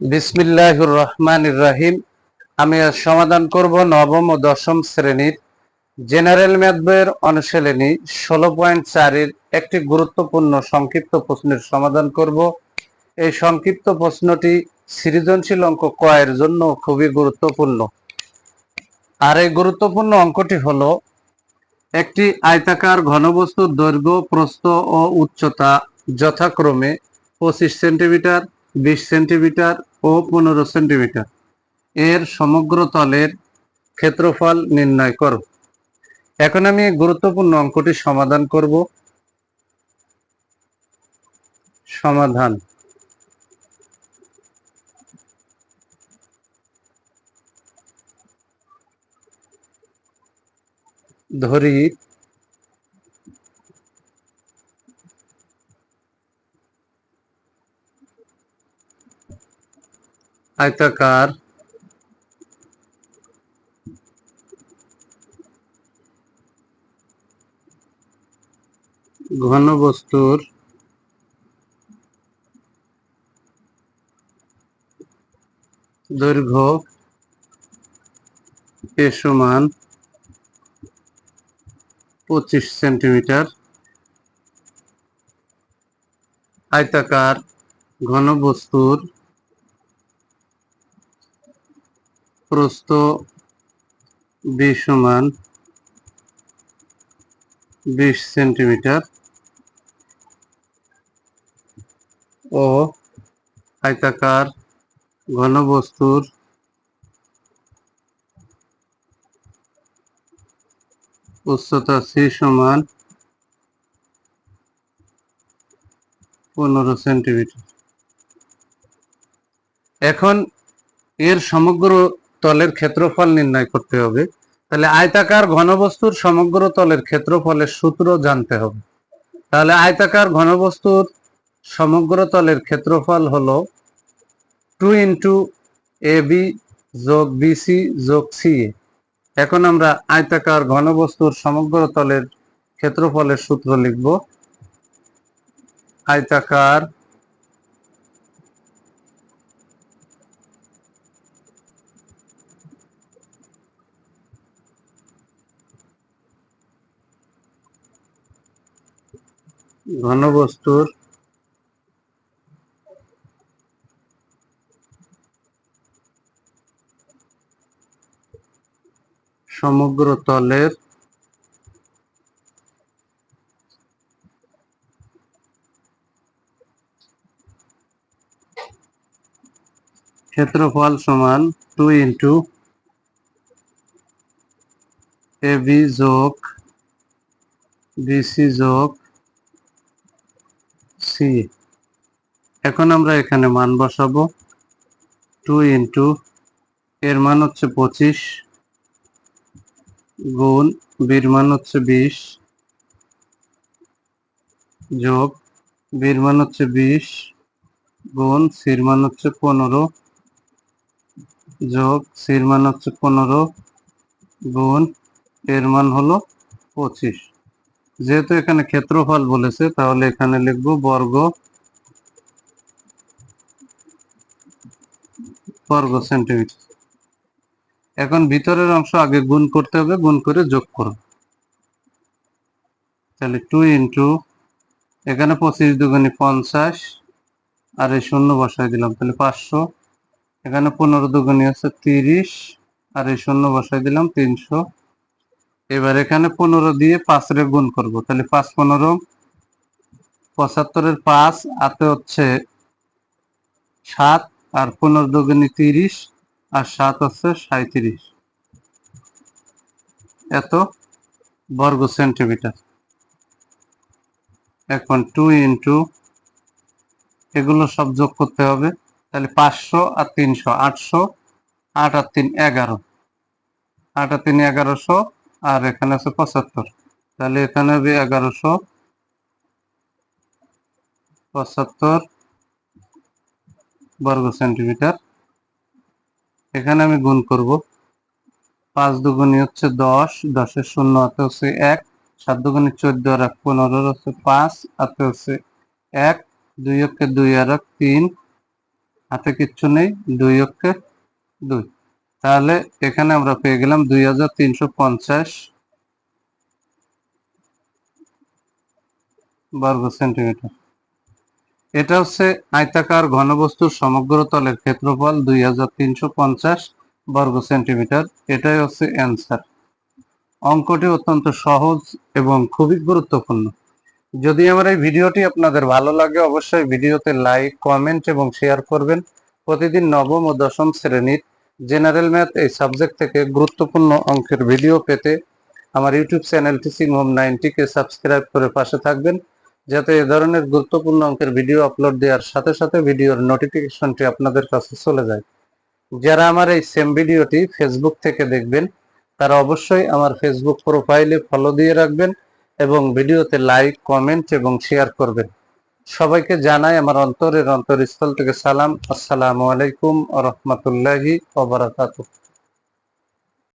বিসমিল্লাহির রহমানির রহিম। আমি আজ সমাধান করব নবম ও দশম শ্রেণীর জেনারেল ম্যাথ বইয়ের অনুশীলনী 16.4-এর একটি গুরুত্বপূর্ণ সংক্ষিপ্ত প্রশ্নের সমাধান করব। এই সংক্ষিপ্ত প্রশ্নটি সৃজনশীল অঙ্ক ক এর জন্য খুবই গুরুত্বপূর্ণ। আর এই গুরুত্বপূর্ণ অঙ্কটি হলো, একটি আয়তাকার ঘনবস্তুর দৈর্ঘ্য, প্রস্থ ও উচ্চতা যথাক্রমে 25 সেন্টিমিটার, 20 সেন্টিমিটার ও 15 সেন্টিমিটার। এর সমগ্র তলের ক্ষেত্রফল নির্ণয় করো। এখন আমি গুরুত্বপূর্ণ অঙ্কটি সমাধান করব। সমাধান। ধরি আয়তাকার ঘনবস্তুর দৈর্ঘ্য এ সমান 25 সেন্টিমিটার, আয়তাকার ঘনবস্তুর প্রস্থ বি সমান 20 সেন্টিমিটার ও আয়তাকার ঘনবস্তুর উচ্চতা সি সমান 15 সেন্টিমিটার। এখন এর সমগ্র তলের ক্ষেত্রফল নির্ণয় করতে হবে। তাহলে আয়তাকার ঘনবস্তুর সমগ্র তলের ক্ষেত্রফলের সূত্র জানতে হবে। তাহলে আয়তাকার ঘনবস্তুর সমগ্র তলের ক্ষেত্রফল হলো 2 ইন্টু এ বি যোগ বিসি যোগ সি। এখন আমরা আয়তাকার ঘনবস্তুর সমগ্র তলের ক্ষেত্রফলের সূত্র লিখব। আয়তাকার ঘনবস্তুর সমগ্র তলের ক্ষেত্রফল সমান 2 ইন্টু এ বি যোগ বিসি যোগ সি। এখন আমরা এখানে মান বসাবো। 2 ইন্টু এর মান হচ্ছে 25 গুণ বির মান হচ্ছে 20 যোগ বির মান হচ্ছে 20 গুণ সির মান হচ্ছে 15 যোগ সির মান হচ্ছে 15 গুণ এর মান হলো 25। যেহেতু এখানে ক্ষেত্রফল বলেছে, তাহলে এখানে লিখবো বর্গ সেন্টিমিটার। এখন ভিতরের অংশ আগে গুণ করতে হবে, গুণ করে যোগ করো। তাহলে 2 ইন্টু এখানে 25 দুগুণে 50 আর এই শূন্য বসাই দিলাম, তাহলে 500। এখানে 15 দুগুণে হচ্ছে 30 আর এই শূন্য বসাই দিলাম 300। এবার এখানে 15 দিয়ে 5 রে গুণ করব, তাহলে 5 15 75-এর 5 হাতে হচ্ছে 7 আর 15 দুগুণে 30 আর 7 হচ্ছে 37, এত বর্গ সেন্টিমিটার। এখন 2 ইন্টু এগুলো সব যোগ করতে হবে, তাহলে 500 আর 300 800, 8 আর 3 11, 8 আর 3 1100 আর এখানে আছে 75, তাহলে এখানে হবে 1175 বর্গ সেন্টিমিটার। এখানে আমি গুণ করব, 5 দুগুণে হচ্ছে 10, 10-এর শূন্য হাতে হচ্ছে 1, 7 দুগুণে 14 আর 15 হচ্ছে 5 হাতে হচ্ছে 1, 2 একে 2 আর 3, হাতে কিচ্ছু নেই, 2 অক্ষে 2। তাহলে এখানে আমরা পেয়ে গেলাম 2350 বর্গ সেন্টিমিটার। এটা হচ্ছে আয়তাকার ঘনবস্তুর সমগ্র তলের ক্ষেত্রফল 2350 বর্গ সেন্টিমিটার। এটাই হচ্ছে অ্যান্সার। অঙ্কটি অত্যন্ত সহজ এবং খুবই গুরুত্বপূর্ণ। যদি আমার এই ভিডিওটি আপনাদের ভালো লাগে, অবশ্যই ভিডিওতে লাইক, কমেন্ট এবং শেয়ার করবেন। প্রতিদিন নবম ও দশম শ্রেণীর জেনারেল ম্যাথ এই সাবজেক্ট থেকে গুরুত্বপূর্ণ অঙ্কের ভিডিও পেতে আমার ইউটিউব চ্যানেল টিচিং হোম 90 কে সাবস্ক্রাইব করে পাশে থাকবেন, যাতে এ ধরনের গুরুত্বপূর্ণ অঙ্কের ভিডিও আপলোড দেওয়ার সাথে সাথে ভিডিওর নোটিফিকেশনটি আপনাদের কাছে চলে যায়। যারা আমার এই সেম ভিডিওটি ফেসবুক থেকে দেখবেন, তারা অবশ্যই আমার ফেসবুক প্রোফাইলে ফলো দিয়ে রাখবেন এবং ভিডিওতে লাইক, কমেন্ট এবং শেয়ার করবেন। সবাইকে জানাই আমার অন্তরের অন্তরস্থল থেকে সালাম। আসসালামু আলাইকুম ওয়া রাহমাতুল্লাহি ওয়া বারাকাতুহু।